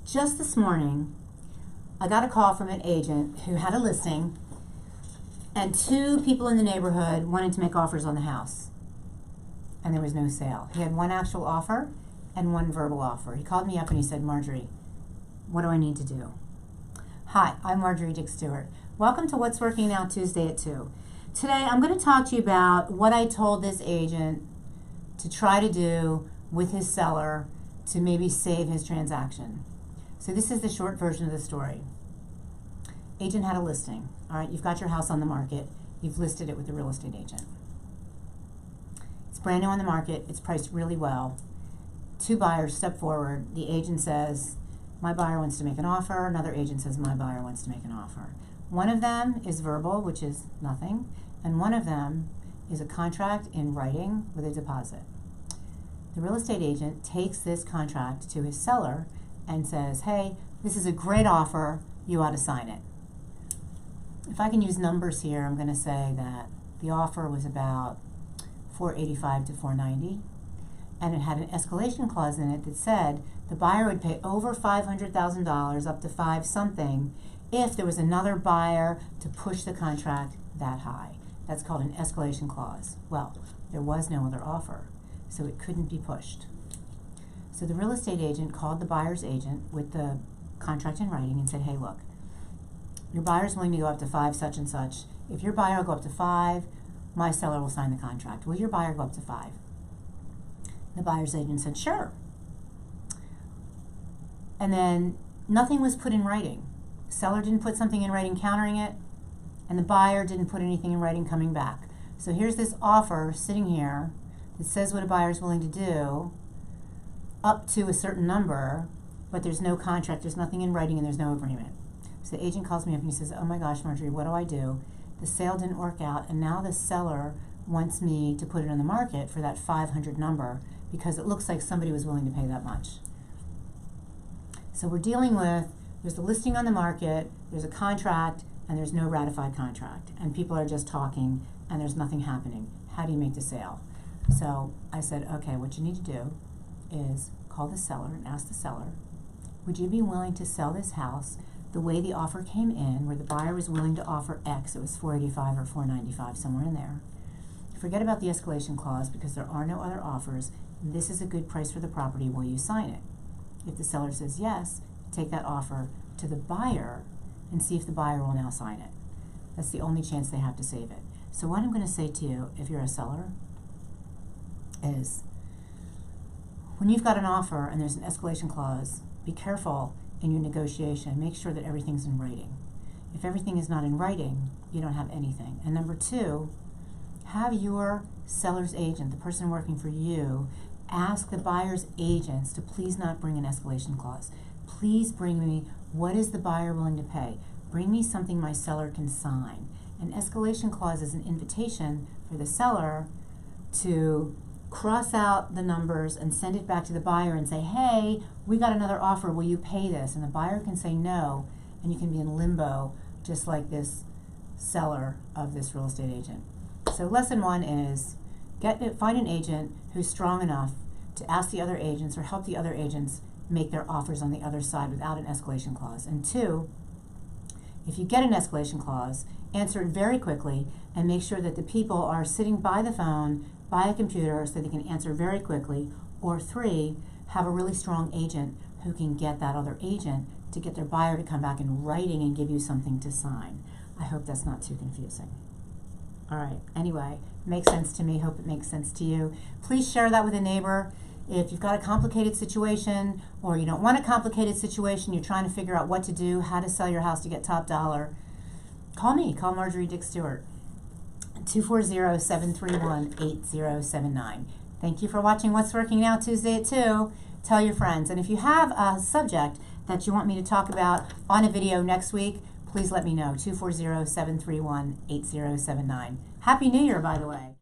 Just this morning, I got a call from an agent who had a listing, and two people in the neighborhood wanted to make offers on the house, and there was no sale. He had one actual offer and one verbal offer. He called me up and he said, Marjorie, what do I need to do? Hi, I'm Marjorie Dick Stuart. Welcome to What's Working Now Tuesday at 2. Today I'm going to talk to you about what I told this agent to try to do with his seller to maybe save his transaction. So this is the short version of the story. Agent had a listing. All right, you've got your house on the market. You've listed it with the real estate agent. It's brand new on the market. It's priced really well. Two buyers step forward. The agent says, my buyer wants to make an offer. Another agent says, my buyer wants to make an offer. One of them is verbal, which is nothing, and one of them is a contract in writing with a deposit. The real estate agent takes this contract to his seller and says, hey, this is a great offer, you ought to sign it. If I can use numbers here, I'm going to say that the offer was about $485 to $490, and it had an escalation clause in it that said the buyer would pay over $500,000, up to five something, if there was another buyer to push the contract that high. That's called an escalation clause. Well, there was no other offer, so it couldn't be pushed. So the real estate agent called the buyer's agent with the contract in writing and said, hey, look, your buyer's willing to go up to five such and such. If your buyer will go up to five, my seller will sign the contract. Will your buyer go up to five? The buyer's agent said, sure. And then nothing was put in writing. Seller didn't put something in writing countering it, and the buyer didn't put anything in writing coming back. So here's this offer sitting here that says what a buyer's willing to do, up to a certain number, but there's no contract, there's nothing in writing, and there's no agreement. So the agent calls me up and he says, oh my gosh, Marjorie, what do I do? The sale didn't work out, and now the seller wants me to put it on the market for that 500 number because it looks like somebody was willing to pay that much. So we're dealing with, there's a listing on the market, there's a contract, and there's no ratified contract, and people are just talking, and there's nothing happening. How do you make the sale? So I said, okay, what you need to do is call the seller and ask the seller, would you be willing to sell this house the way the offer came in, where the buyer was willing to offer X, it was $485 or $495, somewhere in there. Forget about the escalation clause because there are no other offers. This is a good price for the property. Will you sign it? If the seller says yes, take that offer to the buyer and see if the buyer will now sign it. That's the only chance they have to save it. So what I'm going to say to you, if you're a seller, is when you've got an offer and there's an escalation clause, be careful in your negotiation. Make sure that everything's in writing. If everything is not in writing, you don't have anything. And number two, have your seller's agent, the person working for you, ask the buyer's agents to please not bring an escalation clause. Please bring me, what is the buyer willing to pay? Bring me something my seller can sign. An escalation clause is an invitation for the seller to cross out the numbers and send it back to the buyer and say, hey, we got another offer, will you pay this? And the buyer can say no, and you can be in limbo, just like this seller of this real estate agent. So lesson one is, find an agent who's strong enough to ask the other agents or help the other agents make their offers on the other side without an escalation clause. And two, if you get an escalation clause, answer it very quickly and make sure that the people are sitting by the phone, by a computer, so they can answer very quickly. Or three, have a really strong agent who can get that other agent to get their buyer to come back in writing and give you something to sign. I hope that's not too confusing. All right, anyway, makes sense to me. Hope it makes sense to you. Please share that with a neighbor. If you've got a complicated situation, or you don't want a complicated situation, you're trying to figure out what to do, how to sell your house to get top dollar, call me. Call Marjorie Dick Stuart, 240-731-8079. Thank you for watching What's Working Now Tuesday at 2. Tell your friends. And if you have a subject that you want me to talk about on a video next week, please let me know. 240-731-8079. Happy New Year, by the way.